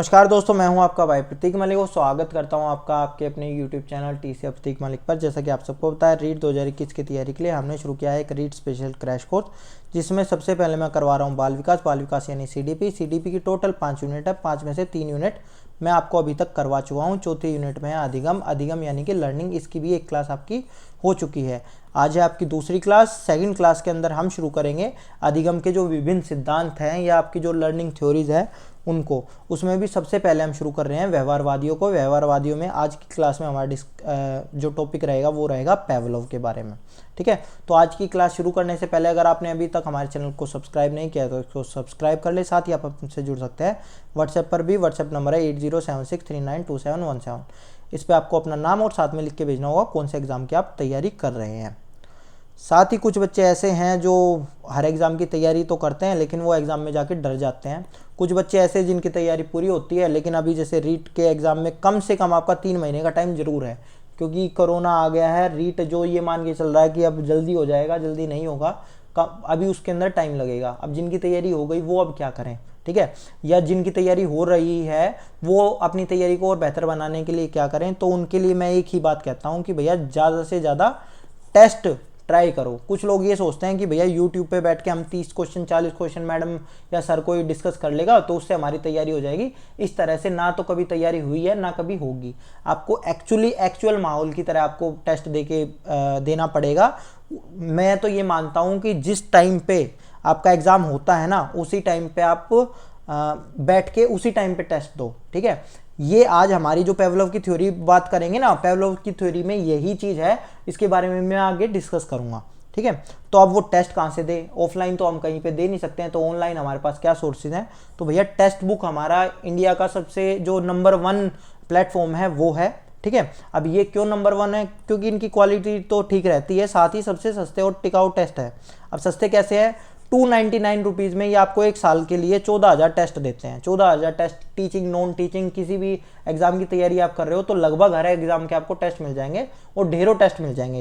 नमस्कार दोस्तों, मैं हूं आपका भाई प्रतीक मलिक और स्वागत करता हूं आपका आपके अपने YouTube चैनल TCF प्रतीक मलिक पर। जैसा कि आप सबको पता है, रीट 2021 की तैयारी के लिए हमने शुरू किया है एक रीट स्पेशल क्रैश कोर्स, जिसमें सबसे पहले मैं करवा रहा हूं बाल विकास यानी CDP की टोटल 5 यूनिट है। 5 में से 3 यूनिट मैं आपको अभी तक करवा चुका हूं। चौथी यूनिट में है अधिगम यानी कि लर्निंग। इसकी भी एक क्लास आपकी हो चुकी है। आज है आपकी दूसरी क्लास। सेकंड क्लास के अंदर हम शुरू करेंगे अधिगम के जो विभिन्न सिद्धांत हैं या आपकी जो लर्निंग थ्योरीज है उनको। उसमें भी सबसे पहले हम शुरू कर रहे हैं व्यवहारवादियों को। व्यवहारवादियों में आज की क्लास में हमारा जो टॉपिक रहेगा वो रहेगा पेवलोव के बारे में। ठीक है, तो आज की क्लास शुरू करने से पहले अगर आपने अभी तक हमारे चैनल को सब्सक्राइब नहीं किया तो इसको सब्सक्राइब कर ले। साथ ही आप हमसे जुड़ सकते हैं व्हाट्सएप पर भी। व्हाट्सएप नंबर है 8076392717। इस पर आपको अपना नाम और साथ में लिख के भेजना होगा कौन से एग्ज़ाम की आप तैयारी कर रहे हैं। साथ ही कुछ बच्चे ऐसे हैं जो हर एग्ज़ाम की तैयारी तो करते हैं लेकिन वो एग्ज़ाम में जाके डर जाते हैं। कुछ बच्चे ऐसे जिनकी तैयारी पूरी होती है लेकिन अभी जैसे रीट के एग्ज़ाम में कम से कम आपका 3 महीने का टाइम ज़रूर है, क्योंकि कोरोना आ गया है। रीट जो ये मान के चल रहा है कि अब जल्दी हो जाएगा, जल्दी नहीं होगा, अभी उसके अंदर टाइम लगेगा। अब जिनकी तैयारी हो गई वो अब क्या करें, ठीक है, या जिनकी तैयारी हो रही है वो अपनी तैयारी को और बेहतर बनाने के लिए क्या करें। तो उनके लिए मैं एक ही बात कहता हूँ कि भैया ज़्यादा से ज़्यादा टेस्ट ट्राई करो। कुछ लोग ये सोचते हैं कि भैया यूट्यूब पे बैठ के हम 30 क्वेश्चन 40 क्वेश्चन मैडम या सर कोई डिस्कस कर लेगा तो उससे हमारी तैयारी हो जाएगी। इस तरह से ना तो कभी तैयारी हुई है ना कभी होगी। आपको एक्चुअल माहौल की तरह आपको टेस्ट देना पड़ेगा। मैं तो ये मानता हूँ कि जिस टाइम पे आपका एग्ज़ाम होता है ना उसी टाइम पे आप बैठ के उसी टाइम पे टेस्ट दो। ठीक है, ये आज हमारी जो पेवलोव की थ्योरी बात करेंगे ना, पेवलोव की थ्योरी में यही चीज़ है। इसके बारे में मैं आगे डिस्कस करूंगा। ठीक है, तो अब वो टेस्ट कहाँ से दे? ऑफलाइन तो हम कहीं पे दे नहीं सकते हैं, तो ऑनलाइन हमारे पास क्या सोर्सेज हैं? तो भैया टेक्स्ट बुक हमारा इंडिया का सबसे जो नंबर 1 प्लेटफॉर्म है वो है। ठीक है, अब ये क्यों नंबर 1 है? क्योंकि इनकी क्वालिटी तो ठीक रहती है, साथ ही सबसे सस्ते और टिकाऊ टेस्ट है। अब सस्ते कैसे है? 299 रुपीज़ में ये आपको एक साल के लिए 14,000 टेस्ट देते हैं। 14,000 टेस्ट, टीचिंग नॉन टीचिंग किसी भी एग्जाम की तैयारी आप कर रहे हो तो लगभग हर एग्जाम के आपको टेस्ट मिल जाएंगे और ढेरों टेस्ट मिल जाएंगे।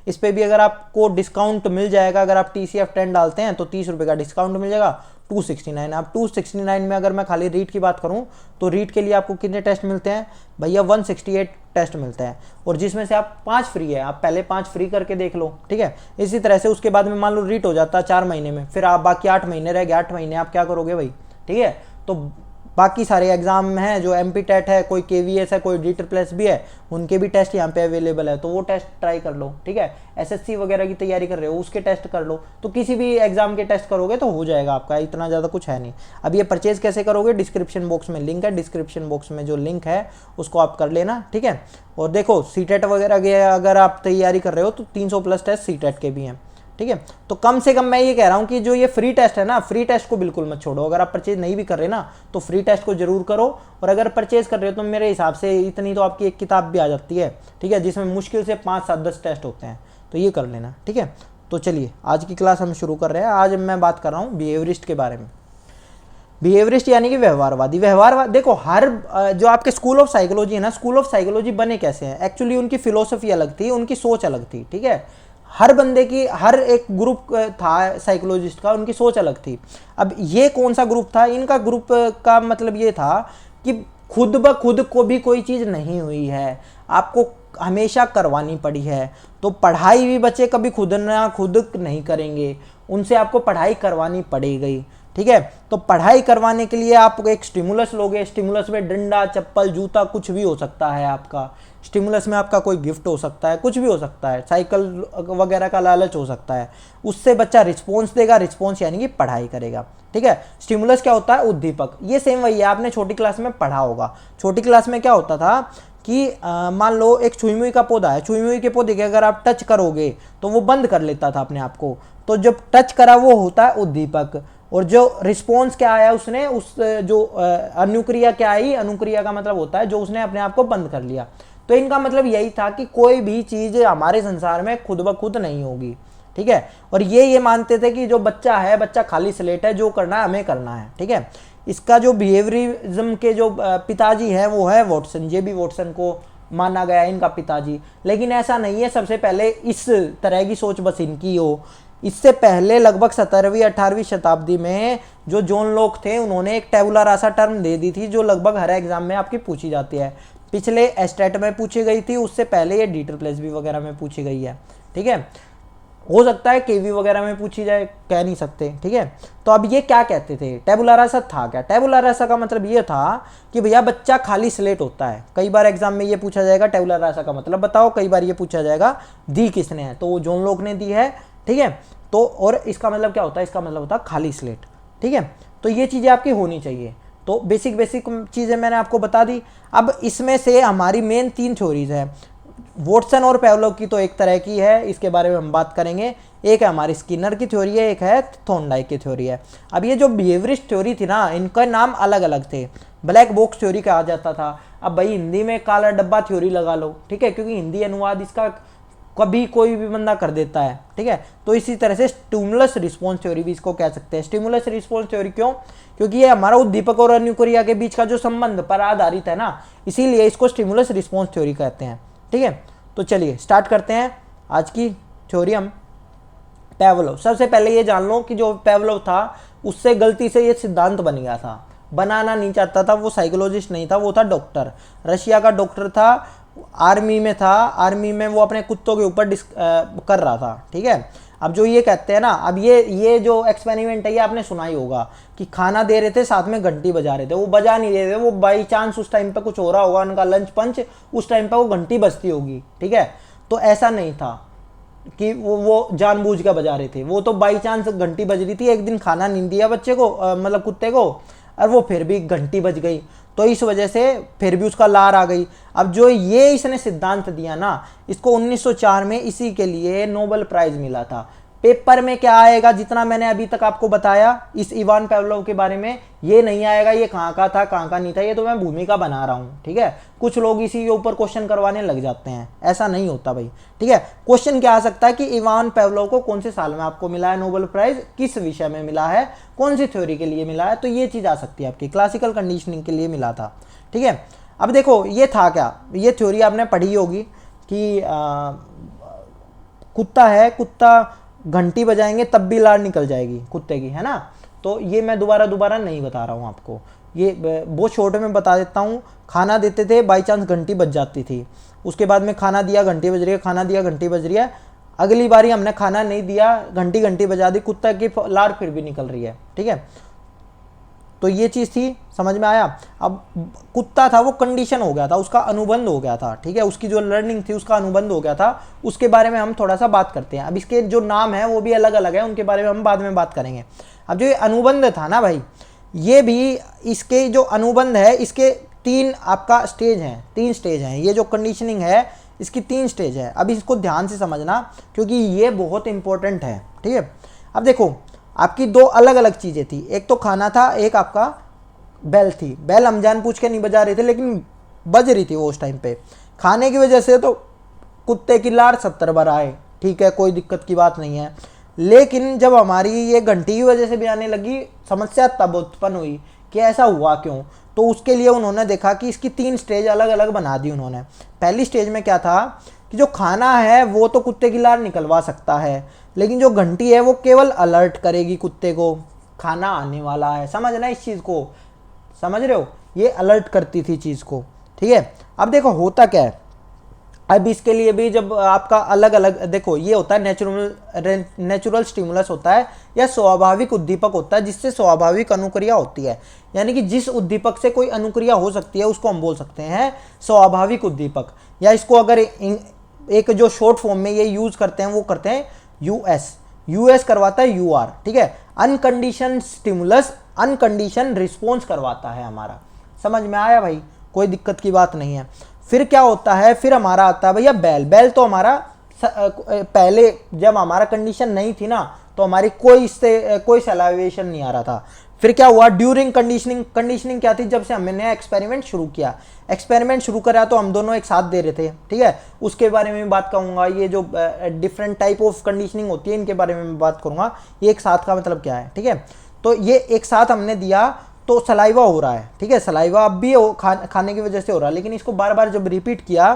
इस पे भी अगर आपको डिस्काउंट मिल जाएगा, अगर आप TCF 10 डालते हैं तो 30 रुपये का डिस्काउंट मिल जाएगा। 269। अब 269 में अगर मैं खाली रीट की बात करूं तो रीट के लिए आपको कितने टेस्ट मिलते हैं भैया? 168 टेस्ट मिलते हैं, और जिसमें से आप 5 फ्री है। आप पहले 5 फ्री करके देख लो। ठीक है, इसी तरह से उसके बाद में मान लो रीट हो जाता है 4 महीने में, फिर आप बाकी 8 महीने रह गए। 8 महीने आप क्या करोगे भाई? ठीक है, तो बाकी सारे एग्जाम हैं जो MP टेट है, कोई KVS है, कोई DEET+ भी है, उनके भी टेस्ट यहाँ पे अवेलेबल है, तो वो टेस्ट ट्राई कर लो। ठीक है, SSC वगैरह की तैयारी कर रहे हो उसके टेस्ट कर लो। तो किसी भी एग्जाम के टेस्ट करोगे तो हो जाएगा आपका, इतना ज़्यादा कुछ है नहीं। अब ये परचेज कैसे करोगे? डिस्क्रिप्शन बॉक्स में लिंक है, डिस्क्रिप्शन बॉक्स में जो लिंक है उसको आप कर लेना। ठीक है, और देखो CTET वगैरह के अगर आप तैयारी कर रहे हो तो 300+ टेस्ट CTET के भी हैं। ठीक है, तो कम से कम मैं ये कह रहा हूं कि जो ये फ्री टेस्ट है ना, फ्री टेस्ट को बिल्कुल मत छोड़ो। अगर आप परचेज नहीं भी कर रहे ना तो फ्री टेस्ट को जरूर करो, और अगर परचेज कर रहे हो तो मेरे हिसाब से इतनी तो आपकी एक किताब भी आ जाती है। ठीक है, जिसमें मुश्किल से 5 7 10 टेस्ट होते हैं, तो ये कर लेना। ठीक है, तो चलिए आज की क्लास हम शुरू कर रहे हैं। आज मैं बात कर रहा हूँ बिहेवियरिस्ट के बारे में। बिहेवियरिस्ट यानी कि व्यवहारवादी। देखो, हर जो आपके स्कूल ऑफ साइकोलॉजी है ना, स्कूल ऑफ साइकोलॉजी बने कैसे हैं? एक्चुअली उनकी फिलोसफी अलग थी, उनकी सोच अलग थी। ठीक है, हर बंदे की, हर एक ग्रुप था साइकोलॉजिस्ट का, उनकी सोच अलग थी। अब ये कौन सा ग्रुप था? इनका ग्रुप का मतलब ये था कि खुद ब खुद को भी कोई चीज़ नहीं हुई है, आपको हमेशा करवानी पड़ी है। तो पढ़ाई भी बच्चे कभी खुद नहीं करेंगे, उनसे आपको पढ़ाई करवानी पड़ेगी। ठीक है, तो पढ़ाई करवाने के लिए आप एक स्टिमुलस लोगे। स्टिमुलस में डंडा, चप्पल, जूता कुछ भी हो सकता है आपका। स्टिमुलस में आपका कोई गिफ्ट हो सकता है, कुछ भी हो सकता है, साइकिल वगैरह का लालच हो सकता है। उससे बच्चा रिस्पॉन्स देगा, रिस्पॉन्स यानी कि पढ़ाई करेगा। ठीक है, स्टिमुलस क्या होता है? उद्दीपक। ये सेम वही है, आपने छोटी क्लास में पढ़ा होगा। छोटी क्लास में क्या होता था कि मान लो एक छुई मुई का पौधा है, छुई मुई के पौधे के अगर आप टच करोगे तो वो बंद कर लेता था अपने आप को। तो जब टच करा वो होता है उद्दीपक, और जो रिस्पॉन्स क्या आया उसने, उस जो अनुक्रिया क्या आई, अनुक्रिया का मतलब होता है जो उसने अपने आप को बंद कर लिया। तो इनका मतलब यही था कि कोई भी चीज़ हमारे संसार में खुद ब खुद नहीं होगी। ठीक है, और ये मानते थे कि जो बच्चा है, बच्चा खाली स्लेट है, जो करना है हमें करना है। ठीक है, इसका जो बिहेवियरिज्म के जो पिताजी है वो है वॉटसन। JB वॉटसन को माना गया इनका पिताजी, लेकिन ऐसा नहीं है सबसे पहले इस तरह की सोच बस इनकी हो। इससे पहले लगभग 17वीं 18वीं शताब्दी में जो जॉन लॉक थे उन्होंने एक टेबुला रासा टर्म दे दी थी, जो लगभग हर एग्जाम में आपकी पूछी जाती है। पिछले एस्टेट में पूछी गई थी, उससे पहले ये डीटर+बी वगैरह में पूछी गई है। ठीक है, हो सकता है केवी वगैरह में पूछी जाए, कह नहीं सकते। ठीक है, तो अब ये क्या कहते थे, टेबुला रासा था क्या? टेबुला रासा का मतलब ये था कि भैया बच्चा खाली स्लेट होता है। कई बार एग्जाम में ये पूछा जाएगा टेबुला रासा का मतलब बताओ, कई बार ये पूछा जाएगा दी किसने है, तो वो जॉन लॉक ने दी है। ठीक है, तो और इसका मतलब क्या होता है, इसका मतलब होता है खाली स्लेट। ठीक है, तो ये चीज़ें आपकी होनी चाहिए। तो बेसिक चीज़ें मैंने आपको बता दी। अब इसमें से हमारी मेन 3 थ्योरीज है। वॉटसन और पेवलोव की तो एक तरह की है, इसके बारे में हम बात करेंगे। एक है हमारी स्किनर की थ्योरी है, एक है थॉर्नडाइक की थ्योरी है। अब ये जो बिहेवियरिस्ट थ्योरी थी ना, इनका नाम अलग अलग थे। ब्लैक बॉक्स थ्योरी कहा जाता था। अब भाई हिंदी में काला डब्बा थ्योरी लगा लो। ठीक है, क्योंकि हिंदी अनुवाद इसका कभी कोई भी बंदा कर देता है। ठीक है, तो इसी तरह से स्टिमुलस रिस्पॉन्स थ्योरी भी इसको कह सकते हैं। स्टिमुलस रिस्पॉन्स थ्योरी क्यों? क्योंकि ये हमारा उद्दीपक और अनुक्रिया के बीच का जो संबंध पर आधारित है ना, इसीलिए इसको स्टिमुलस रिस्पॉन्स थ्योरी कहते हैं। ठीक है, तो चलिए स्टार्ट करते हैं आज की थ्योरी। हम पेवलोव, सबसे पहले ये जान लो कि जो पेवलोव था उससे गलती से ये सिद्धांत बन गया था। बनाना नहीं चाहता था, वो साइकोलॉजिस्ट नहीं था, वो था डॉक्टर। रशिया का डॉक्टर था, आर्मी में था। आर्मी में वो अपने कुत्तों के ऊपर कर रहा था। ठीक है, अब जो ये कहते हैं ना, अब ये जो एक्सपेरिमेंट है ये आपने सुना ही होगा कि खाना दे रहे थे, साथ में घंटी बजा रहे थे। वो बजा नहीं रहे थे, वो बाई चांस उस टाइम पे कुछ हो रहा होगा, उनका लंच पंच, उस टाइम पे वो घंटी बजती होगी। ठीक है, तो ऐसा नहीं था कि वो जानबूझ कर बजा रहे थे, वो तो बाई चांस घंटी बज रही थी। एक दिन खाना नहीं दिया बच्चे को, मतलब कुत्ते को, और वो फिर भी घंटी बज गई, तो इस वजह से फिर भी उसका लार आ गई। अब जो ये इसने सिद्धांत दिया ना, इसको 1904 में इसी के लिए नोबेल प्राइज मिला था। पेपर में क्या आएगा, जितना मैंने अभी तक आपको बताया इस इवान पेवलोव के बारे में, ये नहीं आएगा ये कहाँ का था कहाँ का नहीं था, ये तो मैं भूमिका बना रहा हूँ। ठीक है, कुछ लोग इसी के ऊपर क्वेश्चन करवाने लग जाते हैं, ऐसा नहीं होता भाई। ठीक है, क्वेश्चन क्या आ सकता है कि इवान पेवलोव को कौन से साल में आपको मिला है नोबेल प्राइज, किस विषय में मिला है, कौन सी थ्योरी के लिए मिला है, तो ये चीज़ आ सकती है आपकी। क्लासिकल कंडीशनिंग के लिए मिला था। ठीक है, अब देखो ये था क्या, ये थ्योरी आपने पढ़ी होगी कि कुत्ता है, कुत्ता घंटी बजाएंगे तब भी लार निकल जाएगी कुत्ते की, है ना। तो ये मैं दोबारा नहीं बता रहा हूँ आपको, ये बहुत शॉर्ट में बता देता हूँ। खाना देते थे, बाई चांस घंटी बज जाती थी, उसके बाद में खाना दिया घंटी बज रही है, खाना दिया घंटी बज रही है, अगली बारी हमने खाना नहीं दिया, घंटी बजा दी, कुत्ता की लार फिर भी निकल रही है। ठीक है, तो ये चीज़ थी, समझ में आया। अब कुत्ता था वो कंडीशन हो गया था, उसका अनुबंध हो गया था। ठीक है, उसकी जो लर्निंग थी उसका अनुबंध हो गया था, उसके बारे में हम थोड़ा सा बात करते हैं। अब इसके जो नाम है वो भी अलग अलग है, उनके बारे में हम बाद में बात करेंगे। अब जो ये अनुबंध था ना भाई, ये भी इसके जो अनुबंध है इसके 3 आपका स्टेज हैं, 3 स्टेज हैं। ये जो कंडीशनिंग है इसकी 3 स्टेज है। अब इसको ध्यान से समझना क्योंकि ये बहुत इंपॉर्टेंट है। ठीक है, अब देखो आपकी 2 अलग अलग चीज़ें थी, एक तो खाना था, एक आपका बेल थी। बेल हम जान पूछ के नहीं बजा रहे थे, लेकिन बज रही थी वो उस टाइम पे। खाने की वजह से तो कुत्ते की लार 70 बार आए, ठीक है, कोई दिक्कत की बात नहीं है। लेकिन जब हमारी ये घंटी की वजह से भी आने लगी, समस्या तब उत्पन्न हुई कि ऐसा हुआ क्यों। तो उसके लिए उन्होंने देखा कि इसकी 3 स्टेज अलग अलग बना दी उन्होंने। पहली स्टेज में क्या था कि जो खाना है वो तो कुत्ते की लार निकलवा सकता है, लेकिन जो घंटी है वो केवल अलर्ट करेगी कुत्ते को खाना आने वाला है। समझना इस चीज़ को, समझ रहे हो, ये अलर्ट करती थी चीज़ को। ठीक है, अब देखो होता क्या है, अब इसके लिए भी जब आपका अलग अलग देखो, ये होता है नेचुरल स्टिमुलस होता है या स्वाभाविक उद्दीपक होता है, जिससे स्वाभाविक अनुक्रिया होती है। यानी कि जिस उद्दीपक से कोई अनुक्रिया हो सकती है उसको हम बोल सकते हैं स्वाभाविक उद्दीपक, या इसको अगर एक जो शॉर्ट फॉर्म में ये यूज करते हैं वो करते हैं यूएस करवाता है यूआर। ठीक है, अनकंडीशन स्टिमुलस अनकंडीशन रिस्पॉन्स करवाता है हमारा। समझ में आया भाई, कोई दिक्कत की बात नहीं है। फिर क्या होता है, फिर हमारा आता है भैया बेल तो हमारा पहले जब हमारा कंडीशन नहीं थी ना, तो हमारी कोई सलाइवेशन नहीं आ रहा था। फिर क्या हुआ ड्यूरिंग कंडीशनिंग क्या थी, जब से हमने एक्सपेरिमेंट शुरू करा तो हम दोनों एक साथ दे रहे थे। ठीक है, उसके बारे में बात करूंगा। ये जो डिफरेंट टाइप ऑफ कंडीशनिंग होती है इनके बारे में मैं बात करूंगा। ये एक साथ का मतलब क्या है। ठीक है, तो ये एक साथ हमने दिया तो सलाइवा हो रहा है। ठीक है, सलाइवा अब भी खाने की वजह से हो रहा है, लेकिन इसको बार बार जब रिपीट किया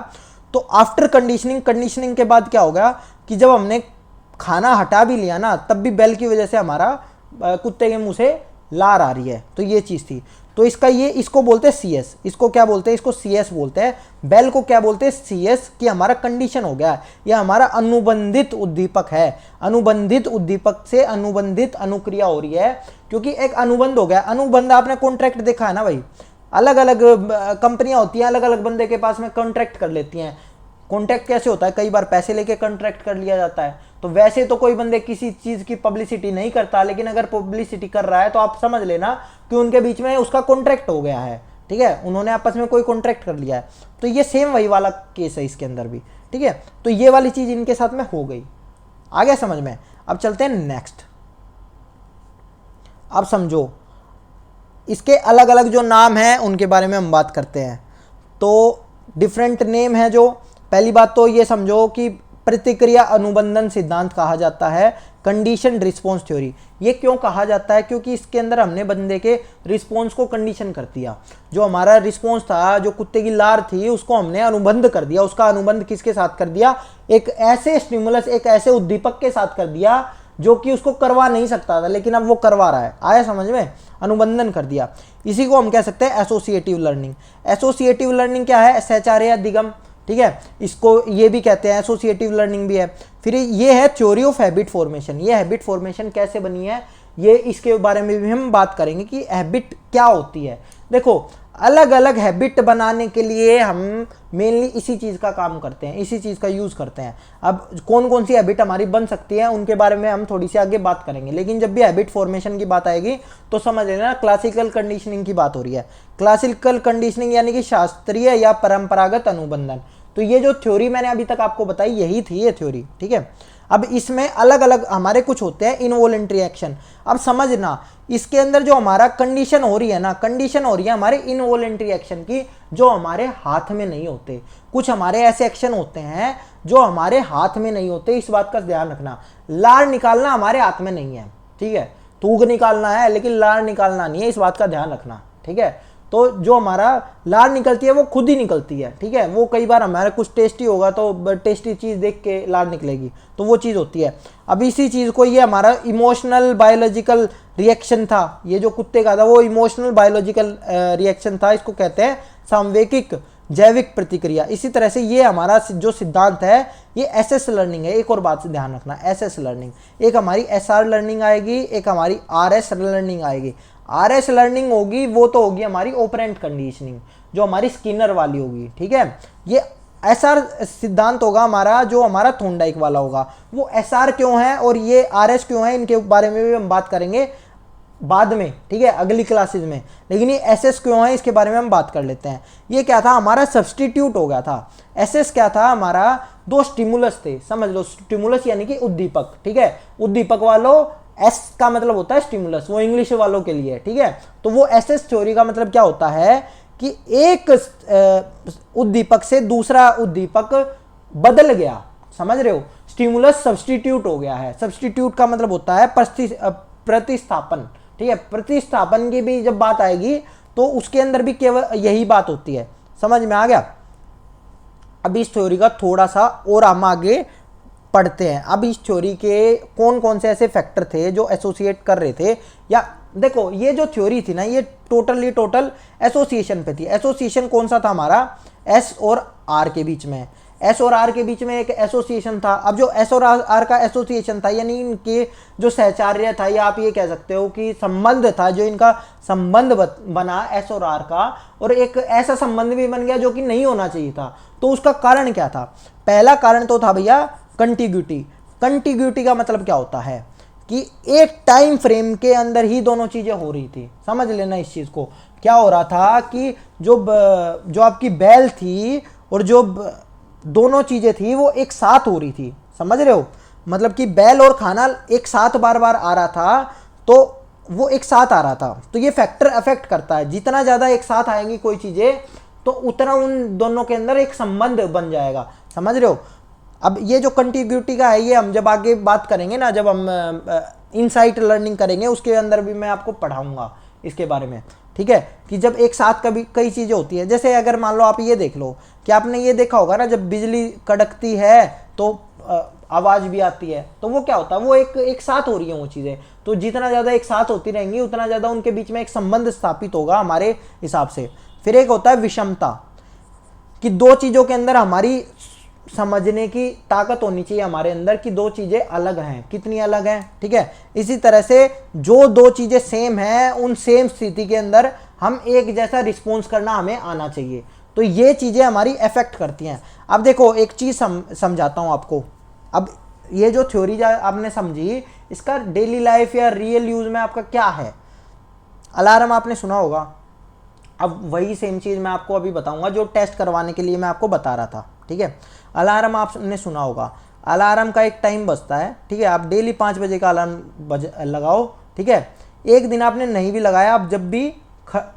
तो आफ्टर कंडीशनिंग के बाद क्या होगा कि जब हमने खाना हटा भी लिया ना, तब भी बेल की वजह से हमारा कुत्ते के मुंह से लार आ रही है, तो ये चीज़ थी। तो इसका ये, इसको बोलते हैं सी एस, इसको क्या बोलते हैं, इसको सी एस बोलते हैं। बेल को क्या बोलते हैं, सी एस, कि हमारा कंडीशन हो गया है, यह हमारा अनुबंधित उद्दीपक है। अनुबंधित उद्दीपक से अनुबंधित अनुक्रिया हो रही है, क्योंकि एक अनुबंध हो गया। अनुबंध आपने कॉन्ट्रैक्ट देखा है ना भाई, अलग अलग कंपनियां होती हैं, अलग अलग बंदे के पास में कॉन्ट्रैक्ट कर लेती हैं। कॉन्ट्रैक्ट कैसे होता है, कई बार पैसे लेके कॉन्ट्रैक्ट कर लिया जाता है। तो वैसे तो कोई बंदे किसी चीज़ की पब्लिसिटी नहीं करता, लेकिन अगर पब्लिसिटी कर रहा है तो आप समझ लेना कि उनके बीच में उसका कॉन्ट्रैक्ट हो गया है, ठीक है, उन्होंने आपस में कोई कॉन्ट्रैक्ट कर लिया है। तो ये सेम वही वाला केस है इसके अंदर भी, ठीक है। तो ये वाली चीज़ इनके साथ में हो गई, आ गया समझ में। अब चलते हैं नेक्स्ट। अब समझो इसके अलग अलग जो नाम हैं उनके बारे में हम बात करते हैं। तो डिफरेंट नेम है जो, पहली बात तो ये समझो कि प्रतिक्रिया अनुबंधन सिद्धांत कहा जाता है, कंडीशन रिस्पॉन्स थ्योरी। ये क्यों कहा जाता है, क्योंकि इसके अंदर हमने बंदे के रिस्पॉन्स को कंडीशन कर दिया। जो हमारा रिस्पॉन्स था, जो कुत्ते की लार थी, उसको हमने अनुबंध कर दिया। उसका अनुबंध किसके साथ कर दिया, एक ऐसे स्टिमुलस, एक ऐसे उद्दीपक के साथ कर दिया जो कि उसको करवा नहीं सकता था, लेकिन अब वो करवा रहा है। आया समझ में, अनुबंधन कर दिया। इसी को हम कह सकते हैं एसोसिएटिव लर्निंग। एसोसिएटिव लर्निंग क्या है, सहचार्य अधिगम, ठीक है, इसको ये भी कहते हैं, एसोसिएटिव लर्निंग भी है। फिर ये है थ्योरी ऑफ हैबिट फॉर्मेशन। ये हैबिट फॉर्मेशन कैसे बनी है, ये इसके बारे में भी हम बात करेंगे कि हैबिट क्या होती है। देखो, अलग अलग हैबिट बनाने के लिए हम मेनली इसी चीज़ का काम करते हैं, इसी चीज़ का यूज़ करते हैं। अब कौन कौन सी हैबिट हमारी बन सकती है उनके बारे में हम थोड़ी सी आगे बात करेंगे, लेकिन जब भी हैबिट फॉर्मेशन की बात आएगी तो समझ लेना क्लासिकल कंडीशनिंग की बात हो रही है। क्लासिकल कंडीशनिंग यानी कि शास्त्रीय या परंपरागत अनुबंधन। तो ये जो थ्योरी मैंने अभी तक आपको बताई, यही थी ये थ्योरी, ठीक है। अब इसमें अलग अलग हमारे कुछ होते हैं इनवॉलेंट्री एक्शन। अब समझना, इसके अंदर जो हमारा कंडीशन हो रही है ना, कंडीशन हो रही है हमारे इनवॉलेंट्री एक्शन की, जो हमारे हाथ में नहीं होते। कुछ हमारे ऐसे एक्शन होते हैं जो हमारे हाथ में नहीं होते, इस बात का ध्यान रखना। लार निकालना हमारे हाथ में नहीं है, ठीक है, थूक निकालना है, लेकिन लार निकालना नहीं है, इस बात का ध्यान रखना, ठीक है। तो जो हमारा लार निकलती है वो खुद ही निकलती है, ठीक है। वो कई बार हमारा कुछ टेस्टी होगा तो टेस्टी चीज़ देख के लार निकलेगी, तो वो चीज़ होती है। अब इसी चीज़ को, ये हमारा इमोशनल बायोलॉजिकल रिएक्शन था, ये जो कुत्ते का था वो इमोशनल बायोलॉजिकल रिएक्शन था, इसको कहते हैं सांवेगिक जैविक प्रतिक्रिया। इसी तरह से ये हमारा जो सिद्धांत है ये एसएस लर्निंग है। एक और बात से ध्यान रखना, एसएस लर्निंग, एक हमारी एसआर लर्निंग आएगी, एक हमारी आरएस लर्निंग आएगी। आरएस लर्निंग होगी वो तो होगी हमारी ऑपरेंट कंडीशनिंग, जो हमारी स्किनर वाली होगी, ठीक है। ये एसआर सिद्धांत होगा हमारा, जो हमारा थॉर्नडाइक वाला होगा। वो एसआर क्यों है और ये आरएस क्यों है, इनके बारे में भी हम बात करेंगे बाद में, ठीक है, अगली क्लासेस में। लेकिन ये एसएस क्यों है इसके बारे में हम बात कर लेते हैं। ये क्या था, हमारा सब्सटीट्यूट हो गया था। एसएस क्या था, हमारा दो स्टिमुलस थे, समझ लो, स्टिमुलस यानी कि उद्दीपक, ठीक है। उद्दीपक वालों, एस का मतलब होता है स्टिमुलस, वो इंग्लिश वालों के लिए, ठीक है। तो वो एसएस थ्योरी का मतलब क्या होता है कि एक उद्दीपक से दूसरा उद्दीपक बदल गया, समझ रहे हो, स्टिमुलस सब्सटीट्यूट हो गया है। सब्सटीट्यूट का मतलब होता है प्रतिस्थापन, ठीक है। प्रतिस्थापन की भी जब बात आएगी तो उसके अंदर भी केवल यही बात होती है, समझ में आ गया। अब इस थ्योरी का थोड़ा सा और हम आगे पढ़ते हैं। अब इस थ्योरी के कौन कौन से ऐसे फैक्टर थे जो एसोसिएट कर रहे थे, या देखो ये जो थ्योरी थी ना, ये टोटल एसोसिएशन पे थी। एसोसिएशन कौन सा था हमारा, एस और आर के बीच में। एस और आर के बीच में एक एसोसिएशन था। अब जो एस और आर का एसोसिएशन था, यानी इनके जो सहचार्य था, या आप ये कह सकते हो कि संबंध था, जो इनका संबंध बना एस और आर का, और एक ऐसा संबंध भी बन गया जो कि नहीं होना चाहिए था। तो उसका कारण क्या था, पहला कारण तो था भैया कंटिग्यूटी। कंटिग्यूटी का मतलब क्या होता है कि एक टाइम फ्रेम के अंदर ही दोनों चीजें हो रही थी। समझ लेना इस चीज को, क्या हो रहा था कि जो आपकी बैल थी और जो दोनों चीजें थी वो एक साथ हो रही थी, समझ रहे हो, मतलब कि बैल और खाना एक साथ बार बार आ रहा था, तो वो एक साथ आ रहा था। तो ये फैक्टर अफेक्ट करता है, जितना ज्यादा एक साथ आएंगी कोई चीजें तो उतना उन दोनों के अंदर एक संबंध बन जाएगा, समझ रहे हो। अब ये जो कंटिग्यूटी का है, ये हम जब आगे बात करेंगे ना, जब हम इनसाइट लर्निंग करेंगे उसके अंदर भी मैं आपको पढ़ाऊंगा इसके बारे में, ठीक है, कि जब एक साथ कभी कई चीज़ें होती है। जैसे अगर मान लो आप ये देख लो कि आपने ये देखा होगा ना, जब बिजली कड़कती है तो आवाज़ भी आती है, तो वो क्या होता है, वो एक साथ हो रही है वो चीज़ें। तो जितना ज़्यादा एक साथ होती रहेंगी उतना ज़्यादा उनके बीच में एक संबंध स्थापित होगा हमारे हिसाब से। फिर एक होता है विषमता, कि दो चीज़ों के अंदर हमारी समझने की ताकत होनी चाहिए हमारे अंदर कि दो चीज़ें अलग हैं, कितनी अलग हैं, ठीक है। इसी तरह से जो दो चीज़ें सेम हैं उन सेम स्थिति के अंदर हम एक जैसा रिस्पॉन्स करना हमें आना चाहिए। तो ये चीज़ें हमारी अफेक्ट करती हैं। अब देखो एक चीज़ समझाता हूँ आपको। अब ये जो थ्योरी आपने समझी, इसका डेली लाइफ या रियल यूज़ में आपका क्या है। अलार्म आपने सुना होगा, अब वही सेम चीज़ मैं आपको अभी बताऊंगा जो टेस्ट करवाने के लिए मैं आपको बता रहा था, ठीक है। अलार्म आपने सुना होगा, अलार्म का एक टाइम बजता है, ठीक है। आप डेली 5 बजे का अलार्म लगाओ, ठीक है। एक दिन आपने नहीं भी लगाया, आप जब भी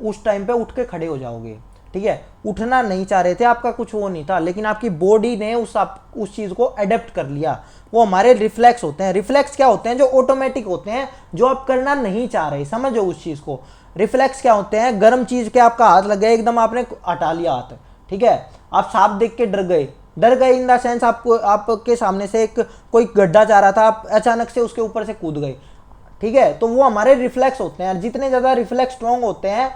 उस टाइम पे उठ के खड़े हो जाओगे, ठीक है। उठना नहीं चाह रहे थे, आपका कुछ वो नहीं था, लेकिन आपकी बॉडी ने उस चीज़ को अडेप्ट कर लिया। वो हमारे रिफ्लेक्स होते हैं। रिफ्लेक्स क्या होते हैं, जो ऑटोमेटिक होते हैं, जो आप करना नहीं चाह रहे, समझो उस चीज़ को। रिफ्लेक्स क्या होते हैं, गर्म चीज़ के आपका हाथ लग गया, एकदम आपने हटा लिया हाथ, ठीक है। आप सांप देख के डर गए इन द सेंस आपके सामने से एक कोई गड्ढा जा रहा था, आप अचानक से उसके ऊपर से कूद गए, ठीक है। तो वो हमारे रिफ्लेक्स होते हैं। जितने ज़्यादा रिफ्लेक्स स्ट्रॉन्ग होते हैं,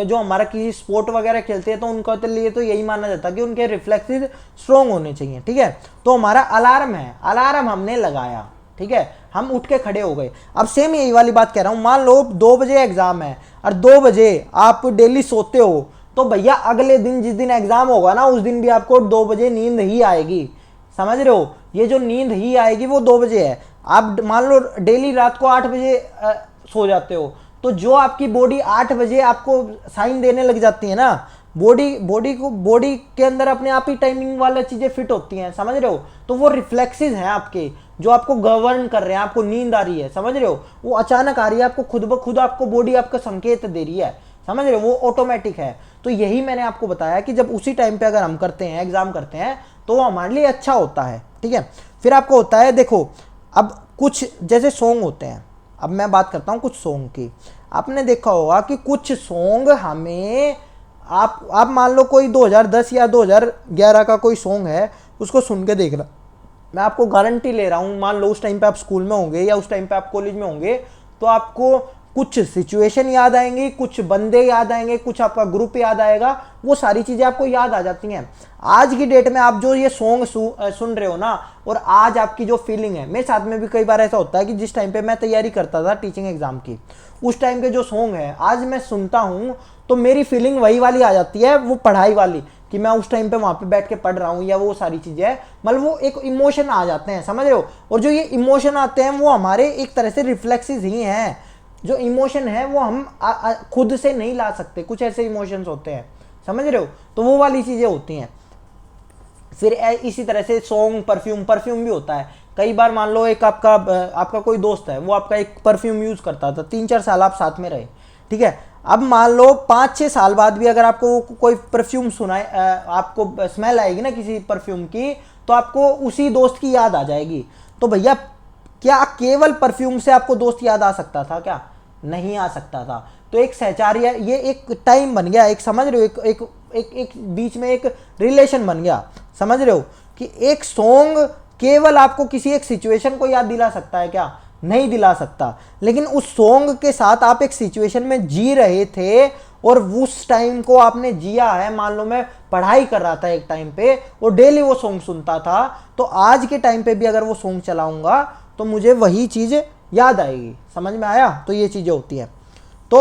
जो हमारा किसी स्पोर्ट वगैरह खेलते हैं तो उनका तो लिए तो यही माना जाता है कि उनके रिफ्लेक्सेस स्ट्रॉन्ग होने चाहिए, ठीक है। तो हमारा अलार्म है, अलार्म हमने लगाया, ठीक है, हम उठ के खड़े हो गए। अब सेम यही वाली बात कह रहा हूँ, मान लो 2 बजे एग्जाम है और 2 बजे आप डेली सोते हो, तो भैया अगले दिन जिस दिन एग्जाम होगा ना, उस दिन भी आपको 2 बजे नींद ही आएगी, समझ रहे हो। ये जो नींद ही आएगी वो 2 बजे है। आप मान लो डेली रात को 8 बजे सो जाते हो, तो जो आपकी बॉडी 8 बजे आपको साइन देने लग जाती है ना, बॉडी के अंदर अपने आप ही टाइमिंग वाला चीजें फिट होती हैं, समझ रहे हो। तो वो रिफ्लेक्सेस हैं आपके जो आपको गवर्न कर रहे हैं। आपको नींद आ रही है, समझ रहे हो, वो अचानक आ रही है, आपको खुद ब खुद आपको बॉडी आपका संकेत दे रही है, समझ रहे हो, वो ऑटोमेटिक है। तो यही मैंने आपको बताया कि जब उसी टाइम पे अगर हम करते हैं, एग्जाम करते हैं, तो वो हमारे लिए अच्छा होता है, ठीक है। फिर आपको होता है, देखो अब कुछ जैसे सॉन्ग होते हैं, अब मैं बात करता हूँ कुछ सॉन्ग की। आपने देखा होगा कि कुछ सॉन्ग हमें, आप मान लो कोई 2010 या 2011 का कोई सॉन्ग है, उसको सुन के देखना, मैं आपको गारंटी ले रहा हूँ, मान लो उस टाइम पे आप स्कूल में होंगे या उस टाइम पे आप कॉलेज में होंगे, तो आपको कुछ सिचुएशन याद आएंगी, कुछ बंदे याद आएंगे, कुछ आपका ग्रुप याद आएगा, वो सारी चीज़ें आपको याद आ जाती हैं। आज की डेट में आप जो ये सॉन्ग सुन रहे हो ना, और आज आपकी जो फीलिंग है, मेरे साथ में भी कई बार ऐसा होता है कि जिस टाइम पे मैं तैयारी करता था टीचिंग एग्जाम की, उस टाइम के जो सॉन्ग है आज मैं सुनता हूँ तो मेरी फीलिंग वही वाली आ जाती है, वो पढ़ाई वाली, कि मैं उस टाइम पे वहाँ पे बैठ के पढ़ रहा हूँ, या वो सारी चीज़ें, मतलब वो एक इमोशन आ जाते हैं, समझ रहे हो। और जो ये इमोशन आते हैं वो हमारे एक तरह से रिफ्लेक्सेस ही हैं। जो इमोशन है वो हम खुद से नहीं ला सकते, कुछ ऐसे इमोशंस होते हैं, समझ रहे हो। तो वो वाली चीज़ें होती हैं। फिर इसी तरह से सॉन्ग, परफ्यूम भी होता है। कई बार मान लो एक आपका कोई दोस्त है, वो आपका एक परफ्यूम यूज़ करता था, 3-4 साल आप साथ में रहे, ठीक है। अब मान लो 5-6 साल बाद भी अगर आपको कोई परफ्यूम सुनाए, आपको स्मेल आएगी ना किसी परफ्यूम की, तो आपको उसी दोस्त की याद आ जाएगी। तो भैया क्या केवल परफ्यूम से आपको दोस्त याद आ सकता था क्या? नहीं आ सकता था। तो एक सहचार्य, ये एक टाइम बन गया, एक समझ रहे हो, एक एक एक, एक बीच में एक रिलेशन बन गया, समझ रहे हो, कि एक सॉन्ग केवल आपको किसी एक सिचुएशन को याद दिला सकता है क्या? नहीं दिला सकता। लेकिन उस सॉन्ग के साथ आप एक सिचुएशन में जी रहे थे और उस टाइम को आपने जिया है। मान लो मैं पढ़ाई कर रहा था एक टाइम पे और डेली वो सॉन्ग सुनता था, तो आज के टाइम पे भी अगर वो सॉन्ग चलाऊंगा तो मुझे वही चीज़ याद आएगी। समझ में आया? तो ये चीज़ें होती हैं। तो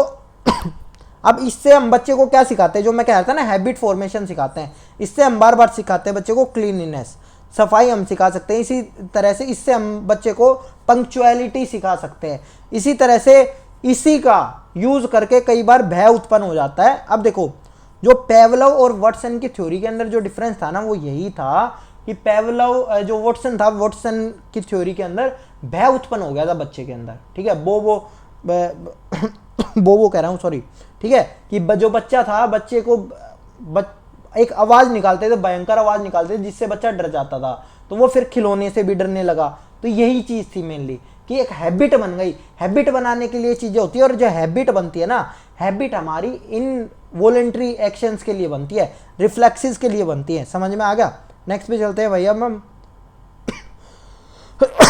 अब इससे हम बच्चे को क्या सिखाते हैं, जो मैं कह रहा था ना, हैबिट फॉर्मेशन सिखाते हैं। इससे हम बार बार सिखाते हैं बच्चे को क्लीनलीनेस, सफाई हम सिखा सकते हैं। इसी तरह से इससे हम बच्चे को पंक्चुअलिटी सिखा सकते हैं। इसी तरह से इसी का यूज़ करके कई बार भय उत्पन्न हो जाता है। अब देखो, जो पेवलोव और वॉटसन की थ्योरी के अंदर जो डिफरेंस था ना, वो यही था कि पेवलोव जो वॉटसन था, वॉटसन की थ्योरी के अंदर भय उत्पन्न हो गया था बच्चे के अंदर, ठीक है। बोबो कह रहा हूँ, सॉरी, ठीक है, कि जो बच्चा था, बच्चे को एक आवाज़ निकालते थे, भयंकर आवाज़ निकालते थे, जिससे बच्चा डर जाता था, तो वो फिर खिलौने से भी डरने लगा। तो यही चीज़ थी मेनली, कि एक हैबिट बन गई। हैबिट बनाने के लिए चीज़ें होती है, और जो हैबिट बनती है ना, हैबिट हमारी इन वॉलेंट्री एक्शंस के लिए बनती है, रिफ्लेक्सेस के लिए बनती है। समझ में आ गया? नेक्स्ट पे चलते हैं भैया हम।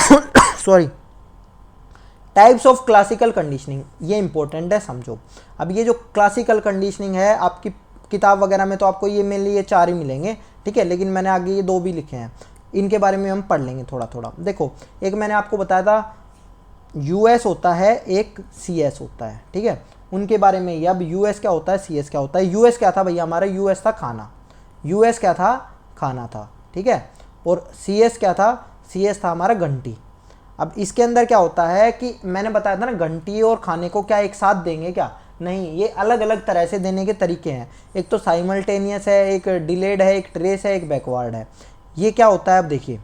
Sorry, types of classical conditioning, ये इंपॉर्टेंट है, समझो। अब ये जो क्लासिकल कंडीशनिंग है आपकी किताब वगैरह में तो आपको ये मेनली ये 4 ही मिलेंगे, ठीक है, लेकिन मैंने आगे ये 2 भी लिखे हैं, इनके बारे में हम पढ़ लेंगे थोड़ा थोड़ा। देखो, एक मैंने आपको बताया था यूएस होता है, एक सीएस होता है, ठीक है, उनके बारे में ही। अब यूएस क्या होता है, सीएस क्या होता है। यूएस क्या था भैया हमारा, यूएस था खाना, यूएस क्या था, खाना था, ठीक है, और सीएस क्या था, सीएस था हमारा घंटी। अब इसके अंदर क्या होता है कि मैंने बताया था ना, घंटी और खाने को क्या एक साथ देंगे क्या, नहीं, ये अलग अलग तरह से देने के तरीके हैं। एक तो साइमल्टेनियस है, एक डिलेड है, एक ट्रेस है, एक बैकवर्ड है। ये क्या होता है, अब देखिए,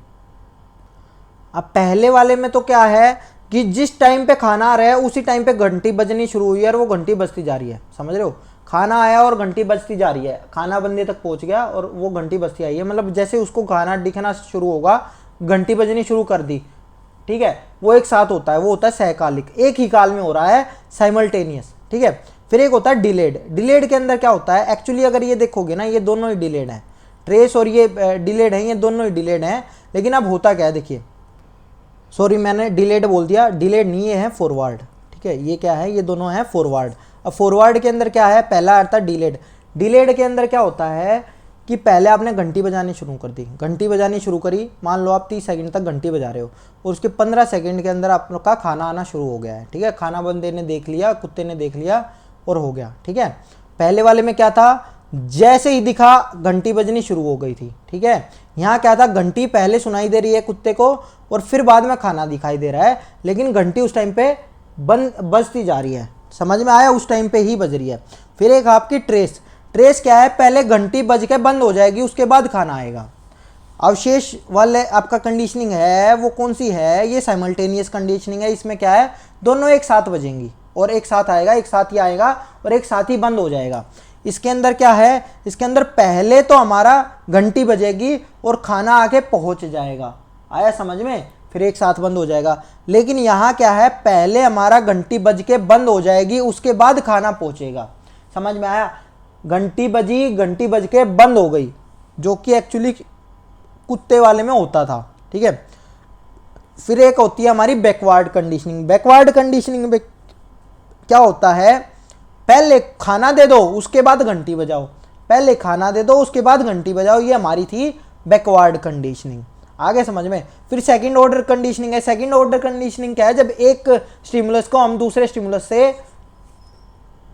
अब पहले वाले में तो क्या है कि जिस टाइम पे खाना आ रहा है उसी टाइम पे घंटी बजनी शुरू हुई है और वो घंटी बजती जा रही है, समझ रहे हो। खाना आया और घंटी बजती जा रही है, खाना बंदे तक पहुंच गया और वो घंटी बजती आई है, मतलब जैसे उसको खाना दिखना शुरू होगा घंटी बजनी शुरू कर दी, ठीक है, वो एक साथ होता है, वो होता है सहकालिक, एक ही काल में हो रहा है, साइमल्टेनियस, ठीक है। फिर एक होता है डिलेड। डिलेड के अंदर क्या होता है, एक्चुअली अगर ये देखोगे ना, ये दोनों ही डिलेड हैं, ट्रेस और ये डिलेड है, ये दोनों ही डिलेड हैं। लेकिन अब होता क्या है, देखिए, सॉरी मैंने डिलेड बोल दिया, डिलेड नहीं, ये है फॉरवर्ड, ठीक है, ये क्या है, ये दोनों है फॉरवर्ड। अब फॉरवर्ड के अंदर क्या है, पहला आता है डिलेड। डिलेड के अंदर क्या होता है कि पहले आपने घंटी बजानी शुरू कर दी, घंटी बजानी शुरू करी, मान लो आप 30 सेकंड तक घंटी बजा रहे हो और उसके 15 सेकंड के अंदर आप लोग का खाना आना शुरू हो गया है, ठीक है, खाना बंदे ने देख लिया, कुत्ते ने देख लिया और हो गया, ठीक है। पहले वाले में क्या था, जैसे ही दिखा घंटी बजनी शुरू हो गई थी, ठीक है। यहाँ क्या था, घंटी पहले सुनाई दे रही है कुत्ते को और फिर बाद में खाना दिखाई दे रहा है, लेकिन घंटी उस टाइम पे बजती जा रही है, समझ में आया, उस टाइम पे ही बज रही है। फिर एक आपकी ट्रेस। ट्रेस क्या है, पहले घंटी बज के बंद हो जाएगी, उसके बाद खाना आएगा। अवशेष वाले आपका कंडीशनिंग है वो कौन सी है, ये साइमल्टेनियस कंडीशनिंग है। इसमें क्या है, दोनों एक साथ बजेंगी और एक साथ आएगा, एक साथ ही आएगा और एक साथ ही बंद हो जाएगा। इसके अंदर क्या है, इसके अंदर पहले तो हमारा घंटी बजेगी और खाना आके पहुंच जाएगा, आया समझ में, फिर एक साथ बंद हो जाएगा। लेकिन यहाँ क्या है, पहले हमारा घंटी बज के बंद हो जाएगी, उसके बाद खाना पहुंचेगा, समझ में आया। घंटी बजी, घंटी बज के बंद हो गई, जो कि एक्चुअली कुत्ते वाले में होता था, ठीक है। फिर एक होती है हमारी बैकवर्ड कंडीशनिंग। बैकवर्ड कंडीशनिंग में क्या होता है, पहले खाना दे दो उसके बाद घंटी बजाओ, पहले खाना दे दो उसके बाद घंटी बजाओ, ये हमारी थी बैकवर्ड कंडीशनिंग, आगे समझ में। फिर सेकंड ऑर्डर कंडीशनिंग है। सेकंड ऑर्डर कंडीशनिंग क्या है, जब एक स्टिमुलस को हम दूसरे स्टिमुलस से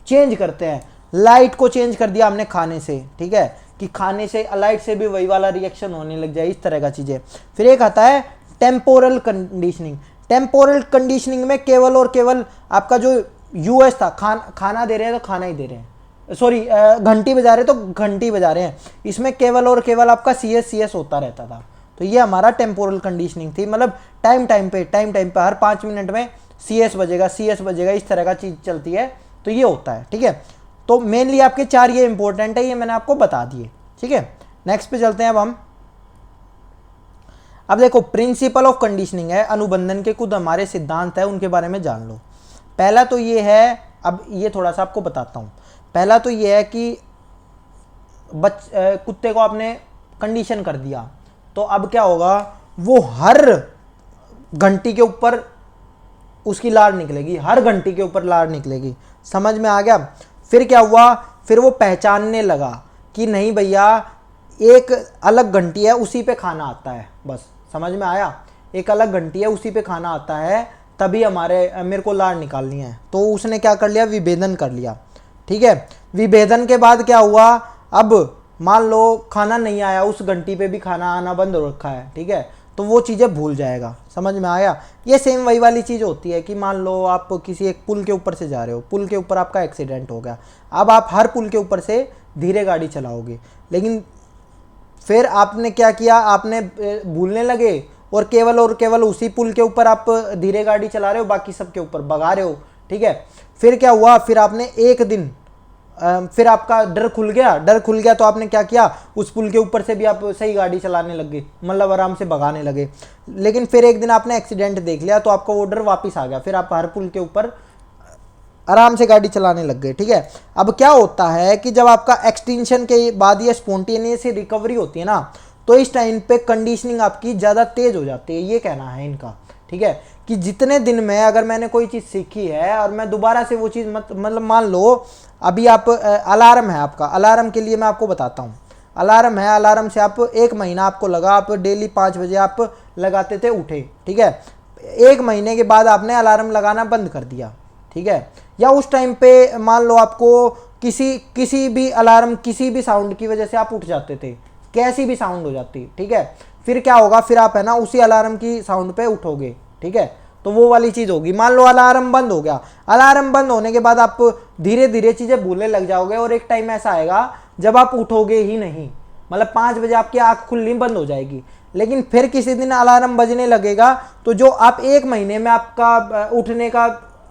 चेंज करते हैं, लाइट को चेंज कर दिया हमने खाने से, ठीक है, कि खाने से लाइट से भी वही वाला रिएक्शन होने लग जाए, इस तरह का चीजें। फिर एक आता है टेम्पोरल कंडीशनिंग। टेम्पोरल कंडीशनिंग में केवल और केवल आपका जो यूएस था, खाना दे रहे हैं तो खाना ही दे रहे हैं, सॉरी घंटी बजा रहे हैं तो घंटी बजा रहे हैं, इसमें केवल और केवल आपका सीएस होता रहता था। तो ये हमारा टेम्पोरल कंडीशनिंग थी, मतलब टाइम टाइम पे हर 5 मिनट में सीएस बजेगा, इस तरह का चीज़ चलती है, तो ये होता है, ठीक है। तो मेनली आपके 4 ये इंपॉर्टेंट है, ये मैंने आपको बता दिए, ठीक है। नेक्स्ट पे चलते हैं अब हम। अब देखो, प्रिंसिपल ऑफ कंडीशनिंग है, अनुबंधन के कुछ हमारे सिद्धांत है, उनके बारे में जान लो। पहला तो ये है, अब ये थोड़ा सा आपको बताता हूँ। पहला तो ये है कि कुत्ते को आपने कंडीशन कर दिया, तो अब क्या होगा, वो हर घंटी के ऊपर उसकी लार निकलेगी, हर घंटी के ऊपर लार निकलेगी, समझ में आ गया। फिर क्या हुआ, फिर वो पहचानने लगा कि नहीं भैया एक अलग घंटी है उसी पे खाना आता है, बस समझ में आया, एक अलग घंटी है उसी पे खाना आता है, तभी मेरे को लार निकालनी है। तो उसने क्या कर लिया, विभेदन कर लिया, ठीक है। विभेदन के बाद क्या हुआ, अब मान लो खाना नहीं आया, उस घंटी पे भी खाना आना बंद हो रखा है, ठीक है, तो वो चीज़ें भूल जाएगा, समझ में आया। ये सेम वही वाली चीज़ होती है कि मान लो आप किसी एक पुल के ऊपर से जा रहे हो, पुल के ऊपर आपका एक्सीडेंट हो गया, अब आप हर पुल के ऊपर से धीरे गाड़ी चलाओगे, लेकिन फिर आपने क्या किया, आपने भूलने लगे और केवल उसी पुल के ऊपर आप धीरे गाड़ी चला रहे हो, बाकी सबके ऊपर भगा रहे हो, ठीक है। फिर क्या हुआ, फिर आपने एक दिन फिर आपका डर खुल गया तो आपने क्या किया, उस पुल के ऊपर से भी आप सही गाड़ी चलाने लग गए, मतलब आराम से भगाने लगे। लेकिन फिर एक दिन आपने एक्सीडेंट देख लिया तो आपका वो डर वापस आ गया, फिर आप हर पुल के ऊपर आराम से गाड़ी चलाने लग गए, ठीक है। अब क्या होता है कि जब आपका एक्सटेंशन के बाद ये स्पॉन्टेनियस रिकवरी होती है ना, तो इस टाइम पे कंडीशनिंग आपकी ज़्यादा तेज हो जाती है, ये कहना है इनका, ठीक है, कि जितने दिन में अगर मैंने कोई चीज़ सीखी है और मैं दोबारा से वो चीज़ मतलब मान लो अभी आप अलार्म है आपका, अलार्म के लिए मैं आपको बताता हूँ। अलार्म है, अलार्म से आप 1 महीना आपको लगा, आप डेली 5 बजे आप लगाते थे, उठे, ठीक है। 1 महीने के बाद आपने अलार्म लगाना बंद कर दिया, ठीक है, या उस टाइम पे मान लो आपको किसी भी अलार्म, किसी भी साउंड की वजह से आप उठ जाते थे, कैसी भी साउंड हो जाती, ठीक है, फिर क्या होगा, फिर आप है ना उसी अलार्म की साउंड पे उठोगे, ठीक है। तो वो वाली चीज़ होगी। मान लो अलार्म बंद हो गया, अलार्म बंद होने के बाद आप धीरे धीरे चीज़ें भूलने लग जाओगे और एक टाइम ऐसा आएगा जब आप उठोगे ही नहीं, मतलब 5 बजे आपकी आँख खुलनी बंद हो जाएगी। लेकिन फिर किसी दिन अलार्म बजने लगेगा तो जो आप 1 महीने में आपका उठने का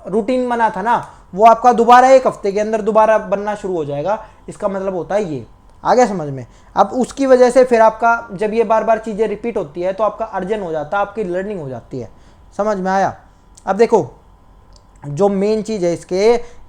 रूटीन बना था ना, वो आपका दोबारा 1 हफ्ते के अंदर दोबारा बनना शुरू हो जाएगा। इसका मतलब होता है ये, आ गया समझ में। अब उसकी वजह से फिर आपका जब ये बार बार चीज़ें रिपीट होती है तो आपका अर्जन हो जाता है, आपकी लर्निंग हो जाती है। समझ में आया। अब देखो जो मेन चीज़ है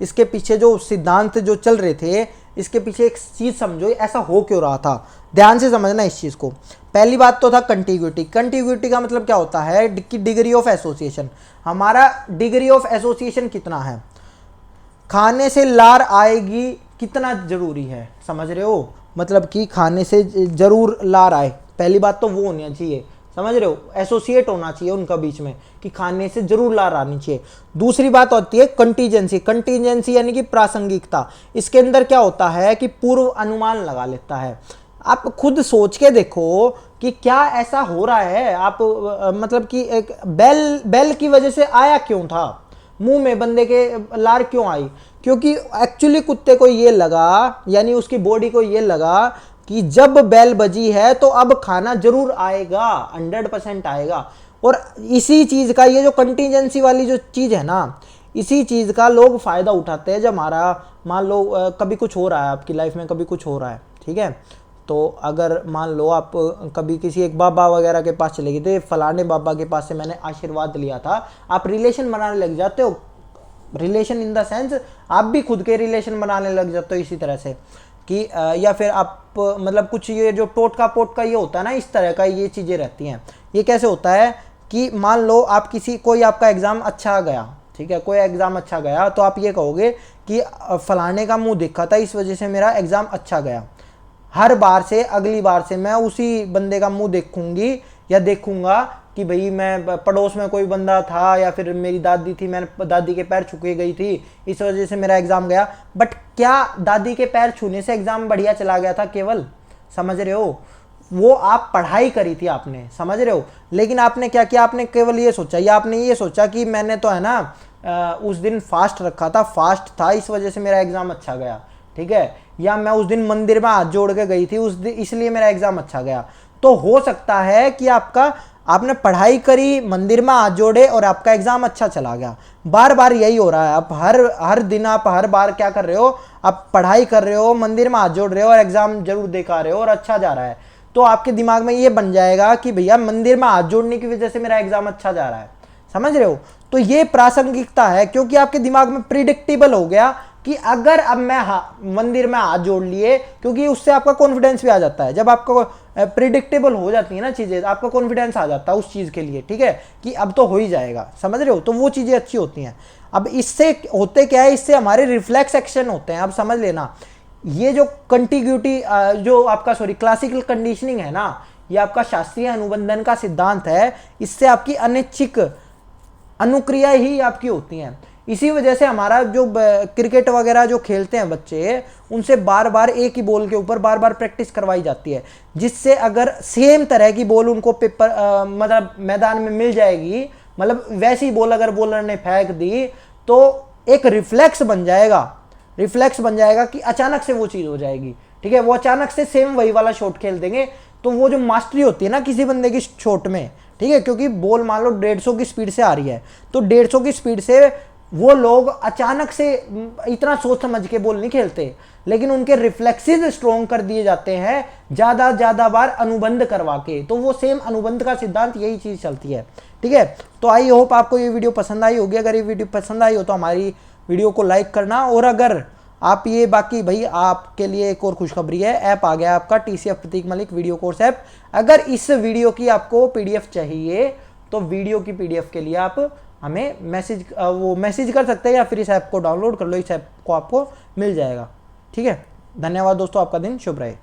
इसके पीछे जो सिद्धांत जो चल रहे थे, इसके पीछे एक चीज़ समझो ऐसा हो क्यों रहा था, ध्यान से समझना इस चीज़ को। पहली बात तो था कंटिग्यूटी। कंटिग्यूटी का मतलब क्या होता है कि डिग्री ऑफ एसोसिएशन। हमारा डिग्री ऑफ एसोसिएशन कितना है, खाने से लार आएगी कितना जरूरी है, समझ रहे हो, मतलब कि खाने से जरूर लार आए, पहली बात तो वो होनी चाहिए, समझ रहे हो, एसोसिएट होना चाहिए उनका बीच में कि खाने से जरूर लार आनी चाहिए। दूसरी बात होती है कंटीजेंसी। कंटीजेंसी यानी कि प्रासंगिकता। इसके अंदर क्या होता है कि पूर्व अनुमान लगा लेता है। आप खुद सोच के देखो कि क्या ऐसा हो रहा है, आप मतलब कि एक बैल की वजह से आया क्यों था मुंह में, बंदे के लार क्यों आई, क्योंकि एक्चुअली कुत्ते को ये लगा, यानी उसकी बॉडी को ये लगा कि जब बैल बजी है तो अब खाना जरूर आएगा, 100% आएगा। और इसी चीज़ का ये जो कंटीजेंसी वाली जो चीज़ है ना, इसी चीज़ का लोग फ़ायदा उठाते हैं। जब हमारा मान लो कभी कुछ हो रहा है आपकी लाइफ में, कभी कुछ हो रहा है, ठीक है, तो अगर मान लो आप कभी किसी एक बाबा वगैरह के पास चले गए थे, फलाने बाबा के पास से मैंने आशीर्वाद लिया था, आप रिलेशन बनाने लग जाते हो। रिलेशन इन द सेंस आप भी खुद के रिलेशन बनाने लग जाते हो इसी तरह से कि या फिर आप मतलब कुछ ये जो टोटका पोटका ये होता है ना, इस तरह का ये चीज़ें रहती हैं। ये कैसे होता है कि मान लो आप कोई आपका एग्ज़ाम अच्छा गया, ठीक है, कोई एग्ज़ाम अच्छा गया तो आप ये कहोगे कि फलाने का मुंह दिखा था, इस वजह से मेरा एग्ज़ाम अच्छा गया। हर बार से अगली बार से मैं उसी बंदे का मुंह देखूंगी या देखूंगा कि भाई मैं पड़ोस में कोई बंदा था या फिर मेरी दादी थी, मैंने दादी के पैर छू के गई थी, इस वजह से मेरा एग्ज़ाम गया। बट क्या दादी के पैर छूने से एग्ज़ाम बढ़िया चला गया था केवल, समझ रहे हो, वो आप पढ़ाई करी थी आपने, समझ रहे हो। लेकिन आपने क्या किया, आपने केवल ये सोचा, या आपने ये सोचा कि मैंने तो है ना उस दिन फास्ट रखा था, फास्ट था इस वजह से मेरा एग्ज़ाम अच्छा गया, ठीक है, या मैं उस दिन मंदिर में हाथ जोड़ के गई थी उस दिन इसलिए मेरा एग्ज़ाम अच्छा गया। तो हो सकता है कि आपने पढ़ाई करी, मंदिर में हाथ जोड़े और आपका एग्ज़ाम अच्छा चला गया। बार बार यही हो रहा है, आप हर दिन आप हर बार क्या कर रहे हो, आप पढ़ाई कर रहे हो, मंदिर में हाथ जोड़ रहे हो और एग्ज़ाम जरूर दे रहे हो और अच्छा जा रहा है, तो आपके दिमाग में ये बन जाएगा कि भैया मंदिर में हाथ जोड़ने की वजह से मेरा एग्ज़ाम अच्छा जा रहा है, समझ रहे हो। तो ये प्रासंगिकता है, क्योंकि आपके दिमाग में प्रिडिक्टेबल हो गया कि अगर अब मैं मंदिर में हाथ जोड़ लिए, क्योंकि उससे आपका कॉन्फिडेंस भी आ जाता है। जब आपको प्रिडिक्टेबल हो जाती है ना चीज़ें, आपका कॉन्फिडेंस आ जाता है उस चीज़ के लिए, ठीक है, कि अब तो हो ही जाएगा, समझ रहे हो। तो वो चीज़ें अच्छी होती हैं। अब इससे होते क्या है, इससे हमारे रिफ्लेक्स एक्शन होते हैं। अब समझ लेना, ये जो कंटिग्यूटी जो आपका क्लासिकल कंडीशनिंग है ना, ये आपका शास्त्रीय अनुबंधन का सिद्धांत है। इससे आपकी अनैच्छिक अनुक्रिया ही आपकी होती हैं। इसी वजह से हमारा जो क्रिकेट वगैरह जो खेलते हैं बच्चे, उनसे बार बार एक ही बॉल के ऊपर बार बार प्रैक्टिस करवाई जाती है, जिससे अगर सेम तरह की बॉल उनको पेपर मतलब मैदान में मिल जाएगी, मतलब वैसी बॉल अगर बॉलर ने फेंक दी तो एक रिफ्लेक्स बन जाएगा कि अचानक से वो चीज़ हो जाएगी, ठीक है, वो अचानक से सेम वही वाला शॉट खेल देंगे। तो वो जो मास्टरी होती है ना किसी बंदे की शॉट में, ठीक है, क्योंकि बॉल मान लो 150 की स्पीड से आ रही है, तो 150 की स्पीड से वो लोग अचानक से इतना सोच समझ के बॉल नहीं खेलते, लेकिन उनके रिफ्लेक्सेस स्ट्रॉन्ग कर दिए जाते हैं ज़्यादा बार अनुबंध करवा के। तो वो सेम अनुबंध का सिद्धांत यही चीज़ चलती है, ठीक है। तो आई होप आपको ये वीडियो पसंद आई होगी। अगर ये वीडियो पसंद आई हो तो हमारी वीडियो को लाइक करना। और अगर आप ये बाकी भाई आपके लिए एक और खुशखबरी है, ऐप आ गया आपका TCF प्रतीक मलिक वीडियो कोर्स ऐप। अगर इस वीडियो की आपको PDF चाहिए तो वीडियो की PDF के लिए आप हमें मैसेज कर सकते हैं, या फिर इस ऐप को डाउनलोड कर लो, इस ऐप को आपको मिल जाएगा। ठीक है, धन्यवाद दोस्तों, आपका दिन शुभ रहे।